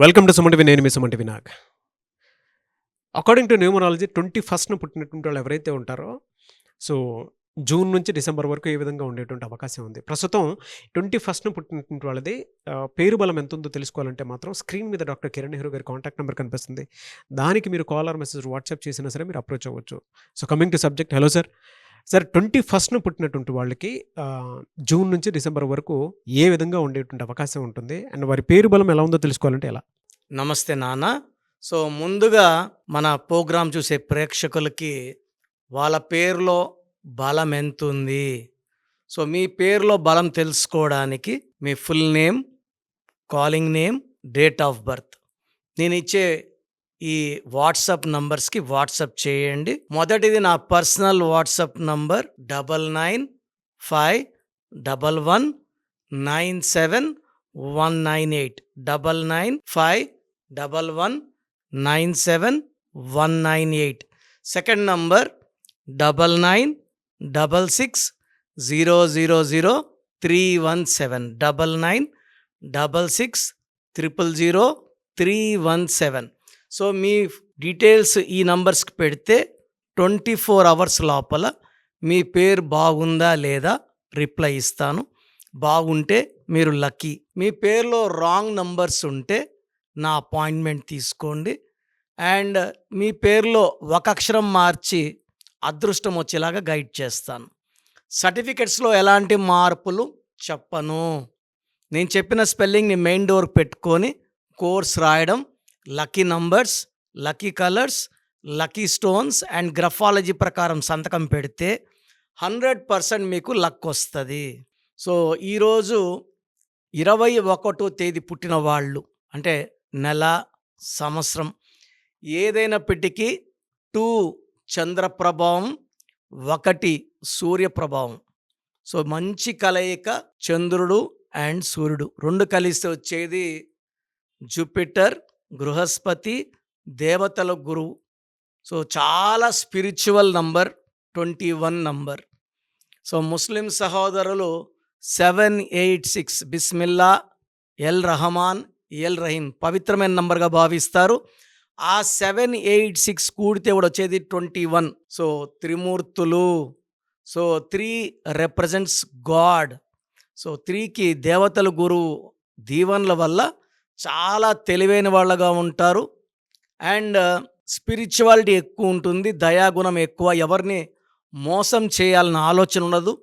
Welcome to Suman TV. నేను మీ Suman TV Nag. According to numerology 21న పుట్టినటువంటి వాళ్ళు ఎవరైతే ఉంటారో, సో జూన్ నుంచి డిసెంబర్ వరకు ఏ విధంగా ఉండేటువంటి అవకాశం ఉంది. ప్రస్తుతం 21న పుట్టినటువంటి వాళ్ళది పేరు బలం ఎంత ఉందో తెలుసుకోవాలంటే మాత్రం స్క్రీన్ మీద డాక్టర్ కిరణ్ నెహ్రూ గారి కాంటాక్ట్ నెంబర్ కనిపిస్తుంది. దానికి మీరు కాల్ ఆర్ మెసేజ్ వాట్సాప్ చేసినా సరే మీరు అప్రోచ్ అవ్వచ్చు. So coming to subject. Hello sir. Sir 21న పుట్టినటువంటి వాళ్ళకి జూన్ నుంచి డిసెంబర్ వరకు ఏ విధంగా ఉండేటువంటి అవకాశం ఉంటుంది? అండ్ వారి పేరు బలం ఎలా ఉందో తెలుసుకోవాలంటే ఎలా? నమస్తే నాన్న. సో ముందుగా మన ప్రోగ్రాం చూసే ప్రేక్షకులకి వాళ్ళ పేరులో బలం ఎంతుంది, సో మీ పేరులో బలం తెలుసుకోవడానికి మీ full name, calling name, date of birth నేను ఇచ్చే ఈ వాట్సాప్ నంబర్స్కి వాట్సాప్ చేయండి. మొదటిది నా personal WhatsApp number 9951197198 9951197198. Second number 9966000317 9966000317. So మీ డీటెయిల్స్ ఈ నంబర్స్కి పెడితే 24 అవర్స్ లోపల మీ పేరు బాగుందా లేదా రిప్లై ఇస్తాను. బాగుంటే మీరు లక్కీ. మీ పేరులో రాంగ్ నంబర్స్ ఉంటే నా అపాయింట్మెంట్ తీసుకోండి. అండ్ మీ పేరులో ఒక అక్షరం మార్చి అదృష్టం వచ్చేలాగా గైడ్ చేస్తాను. సర్టిఫికెట్స్లో ఎలాంటి మార్పులు చెప్పను. నేను చెప్పిన స్పెల్లింగ్ని మెయిన్ డోర్ పెట్టుకొని కోర్స్ రాయడం, lucky numbers, lucky colours, lucky stones and graphology ప్రకారం సంతకం పెడితే 100% మీకు లక్ వస్తుంది. సో ఈరోజు 21వ తేదీ పుట్టిన వాళ్ళు, అంటే నెల, సంవత్సరం ఏదైనప్పటికీ 2 చంద్ర ప్రభావం, 1 సూర్య ప్రభావం. సో మంచి కలయిక చంద్రుడు అండ్ సూర్యుడు 2 కలిస్తే వచ్చేది జూపిటర్, బృహస్పతి, దేవతల గురువు. సో చాలా spiritual number 21 number. So Muslim సహోదరులు 786 బిస్మిల్లా ఎల్ రహమాన్ ఎల్ రహీం పవిత్రమైన నంబర్గా భావిస్తారు. ఆ 786 కూడితే కూడా వచ్చేది 21. సో త్రిమూర్తులు. So 3 represents God. సో 3కి దేవతల గురువు దీవెనల వల్ల చాలా తెలివైన వాళ్ళగా ఉంటారు. అండ్ స్పిరిచువాలిటీ ఎక్కువ ఉంటుంది, దయాగుణం ఎక్కువ, ఎవరిని మోసం చేయాలన్న ఆలోచన ఉండదు.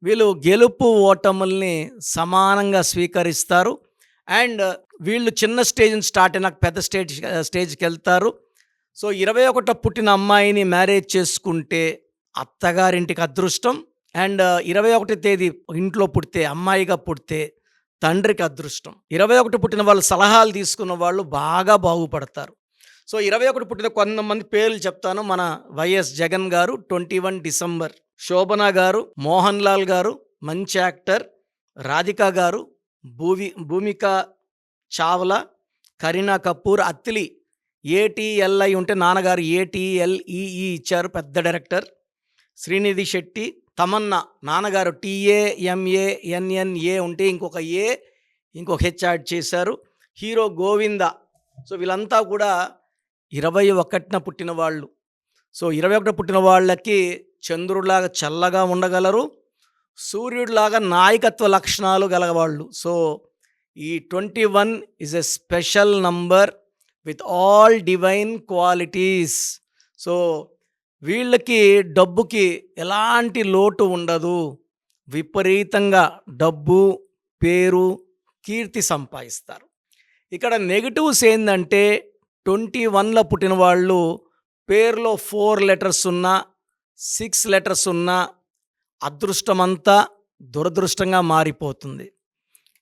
వీళ్ళు గెలుపు ఓటముల్ని సమానంగా స్వీకరిస్తారు. అండ్ వీళ్ళు చిన్న స్టేజ్ నుంచి స్టార్ట్ అయినాక పెద్ద స్టేజ్కి వెళ్తారు. సో 21 పుట్టిన అమ్మాయిని మ్యారేజ్ చేసుకుంటే అత్తగారింటికి అదృష్టం. అండ్ 21 తేదీ ఇంట్లో పుడితే, అమ్మాయిగా పుడితే తండ్రికి అదృష్టం. 21 పుట్టిన వాళ్ళు సలహాలు తీసుకున్న వాళ్ళు బాగా బాగుపడతారు. సో 21 పుట్టిన కొంతమంది పేర్లు చెప్తాను. మన వైఎస్ జగన్ గారు 21 డిసెంబర్, శోభన గారు, మోహన్ లాల్ గారు మంచి యాక్టర్, రాధిక గారు, భూమిక చావ్లా, కరీనా కపూర్, అత్తిలి ఏటీఎల్ఐ ఉంటే నాన్నగారు ఏటీఎల్ఈఈ ఇచ్చారు, పెద్ద డైరెక్టర్. శ్రీనిధి శెట్టి, తమన్నా నాన్నగారు TAMANNA ఉంటే ఇంకొక హెచ్ యాడ్ చేశారు. హీరో గోవింద. సో వీళ్ళంతా కూడా 21న పుట్టిన వాళ్ళు. సో 21 పుట్టిన వాళ్ళకి చంద్రుడిలాగా చల్లగా ఉండగలరు, సూర్యుడిలాగా నాయకత్వ లక్షణాలు గలవాళ్ళు. సో ఈ 21 is a special number with all divine qualities. So వీళ్ళకి డబ్బుకి ఎలాంటి లోటు ఉండదు. విపరీతంగా డబ్బు, పేరు, కీర్తి సంపాదిస్తారు. ఇక్కడ నెగిటివ్స్ ఏంటంటే 21లో పుట్టిన వాళ్ళు పేరులో 4 లెటర్స్ ఉన్నా, 6 లెటర్స్ ఉన్నా అదృష్టమంతా దురదృష్టంగా మారిపోతుంది.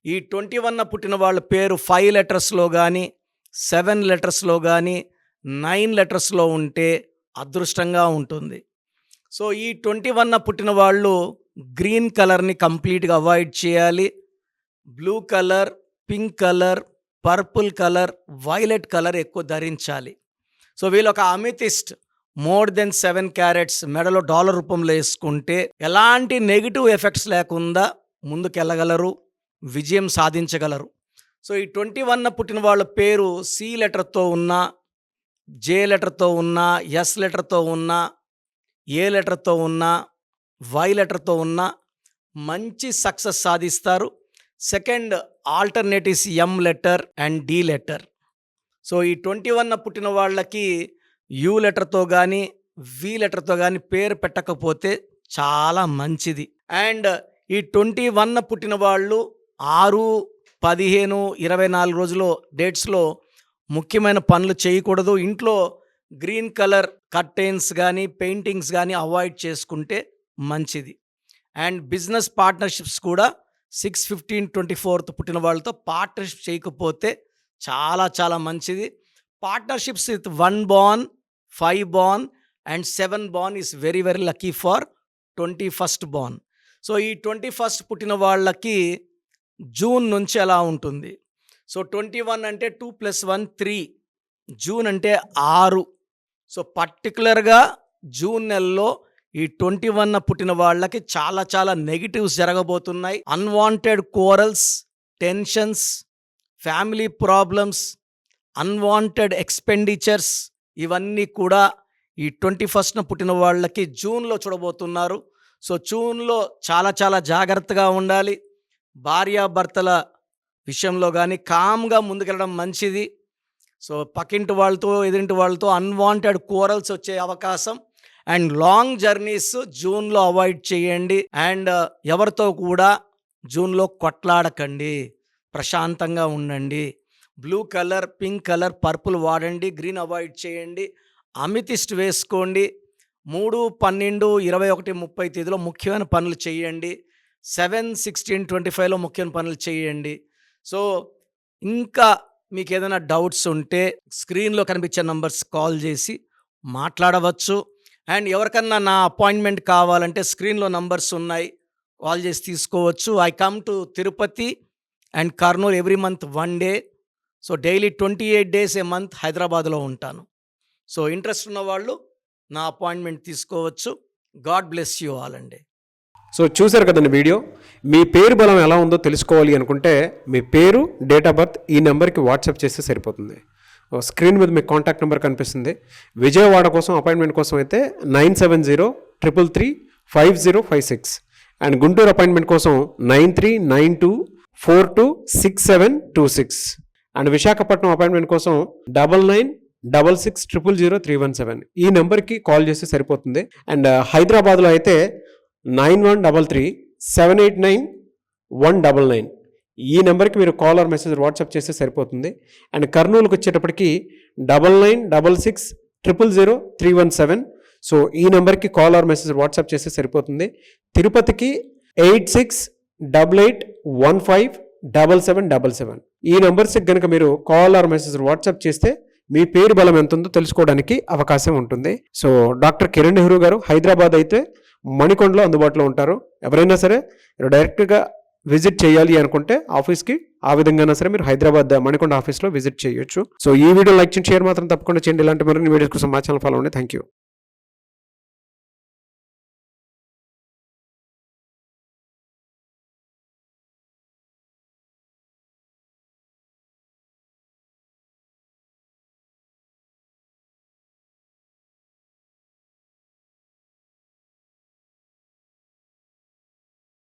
ఈ 21న పుట్టిన వాళ్ళ పేరు 5 లెటర్స్లో కానీ, 7 లెటర్స్లో కానీ, 9 లెటర్స్లో ఉంటే అదృష్టంగా ఉంటుంది. సో ఈ 21న పుట్టిన వాళ్ళు గ్రీన్ కలర్ని కంప్లీట్గా అవాయిడ్ చేయాలి. Blue colour, pink colour, purple colour, violet colour ఎక్కువ ధరించాలి. సో వీళ్ళు ఒక అమితిస్ట్ మోర్ దెన్ 7 క్యారెట్స్ మెడలో డాలర్ రూపంలో వేసుకుంటే ఎలాంటి నెగిటివ్ ఎఫెక్ట్స్ లేకుండా ముందుకెళ్ళగలరు, విజయం సాధించగలరు. సో ఈ 21 పుట్టిన వాళ్ళ పేరు సి లెటర్తో ఉన్నా, జే లెటర్తో ఉన్నా, ఎస్ లెటర్తో ఉన్నా, ఏ లెటర్తో ఉన్నా, వై లెటర్తో ఉన్నా మంచి సక్సెస్ సాధిస్తారు. Second alternatives M letter and D letter. So ఈ 21 పుట్టిన వాళ్ళకి యు లెటర్తో కానీ వి లెటర్తో కానీ పేరు పెట్టకపోతే చాలా మంచిది. అండ్ ఈ 21 పుట్టిన వాళ్ళు 6, 15, 24 రోజులు డేట్స్లో ముఖ్యమైన పనులు చేయకూడదు. ఇంట్లో గ్రీన్ కలర్ కర్టెన్స్ కానీ పెయింటింగ్స్ కానీ అవాయిడ్ చేసుకుంటే మంచిది. అండ్ బిజినెస్ పార్ట్నర్షిప్స్ కూడా 6, 15, 24 పుట్టిన వాళ్ళతో పార్ట్నర్షిప్ చేయకపోతే చాలా చాలా మంచిది. Partnerships with 1 born, 5 born and 7 born is very very lucky for 21st born. So ఈ 21st పుట్టిన వాళ్ళకి జూన్ నుంచి ఎలా ఉంటుంది. సో 21 అంటే 2 + 1 3, జూన్ అంటే 6. సో పర్టికులర్గా జూన్ నెలలో ఈ 21 పుట్టిన వాళ్ళకి చాలా చాలా నెగిటివ్స్ జరగబోతున్నాయి. Unwanted corals, tensions, family problems, unwanted expenditures ఇవన్నీ కూడా ఈ 21st పుట్టిన వాళ్ళకి జూన్లో చూడబోతున్నారు. సో జూన్లో చాలా చాలా జాగ్రత్తగా ఉండాలి. భార్యాభర్తల విషయంలో కానీ కామ్గా ముందుకెళ్ళడం మంచిది. సో పక్కింటి వాళ్ళతో ఎదురింటి వాళ్ళతో అన్వాంటెడ్ కోరల్స్ వచ్చే అవకాశం. అండ్ లాంగ్ జర్నీస్ జూన్లో అవాయిడ్ చేయండి. అండ్ ఎవరితో కూడా జూన్లో కొట్లాడకండి, ప్రశాంతంగా ఉండండి. Blue colour, pink colour, purple వాడండి, గ్రీన్ అవాయిడ్ చేయండి. అమితిస్ట్ వేసుకోండి. 3, 12, 21, 30 తేదీలో ముఖ్యమైన పనులు చేయండి. 7, 16, 25లో ముఖ్యమైన పనులు చేయండి. సో ఇంకా మీకు ఏదైనా డౌట్స్ ఉంటే స్క్రీన్లో కనిపించే నంబర్స్ కాల్ చేసి మాట్లాడవచ్చు. అండ్ ఎవరికన్నా నా అపాయింట్మెంట్ కావాలంటే స్క్రీన్లో నంబర్స్ ఉన్నాయి, కాల్ చేసి తీసుకోవచ్చు. I come to Tirupati and Kurnool every month 1 day. So daily 28 days A month హైదరాబాద్లో ఉంటాను. సో ఇంట్రెస్ట్ ఉన్న వాళ్ళు నా అపాయింట్మెంట్ తీసుకోవచ్చు. గాడ్ బ్లెస్ యూ ఆల్ అండి. సో చూశారు కదండి వీడియో. మీ పేరు బలం ఎలా ఉందో తెలుసుకోవాలి అనుకుంటే మీ పేరు, డేట్ ఆఫ్ బర్త్ ఈ నెంబర్కి వాట్సాప్ చేస్తే సరిపోతుంది. స్క్రీన్ మీద మీకు కాంటాక్ట్ నెంబర్ కనిపిస్తుంది. విజయవాడ కోసం అపాయింట్మెంట్ కోసం అయితే 9703335056 అండ్ గుంటూరు అపాయింట్మెంట్ కోసం 9392426726 అండ్ విశాఖపట్నం అపాయింట్మెంట్ కోసం 9966600317 ఈ నెంబర్కి కాల్ చేస్తే సరిపోతుంది. అండ్ హైదరాబాద్లో అయితే 9133789199 ఈ నెంబర్కి మీరు కాల్ ఆర్ మెసేజ్ వాట్సాప్ చేస్తే సరిపోతుంది. అండ్ కర్నూలుకి వచ్చేటప్పటికి 9966000317 సో ఈ నెంబర్కి కాల్ ఆర్ మెసేజ్ వాట్సాప్ చేస్తే సరిపోతుంది. తిరుపతికి 8688157777 ఈ నెంబర్స్కి కనుక మీరు కాల్ ఆర్ మెసేజ్ వాట్సాప్ చేస్తే మీ పేరు బలం ఎంత ఉందో తెలుసుకోవడానికి అవకాశం ఉంటుంది. సో డాక్టర్ కిరణ్ నెహ్రూ గారు హైదరాబాద్ అయితే మణికొండలో అందుబాటులో ఉంటారు. ఎవరైనా సరే మీరు డైరెక్ట్గా విజిట్ చేయాలి అనుకుంటే ఆఫీస్కి ఆ విధంగా సరే మీరు హైదరాబాద్ మణికొండ ఆఫీస్లో విజిట్ చేయొచ్చు. సో ఈ వీడియో లైక్ చేయండి, షేర్ మాత్రం తప్పకుండా చేయండి. ఇలాంటి మరిన్ని వీడియోస్ కోసం మా ఛానల్ ఫాలో అవ్వండి. Thank you.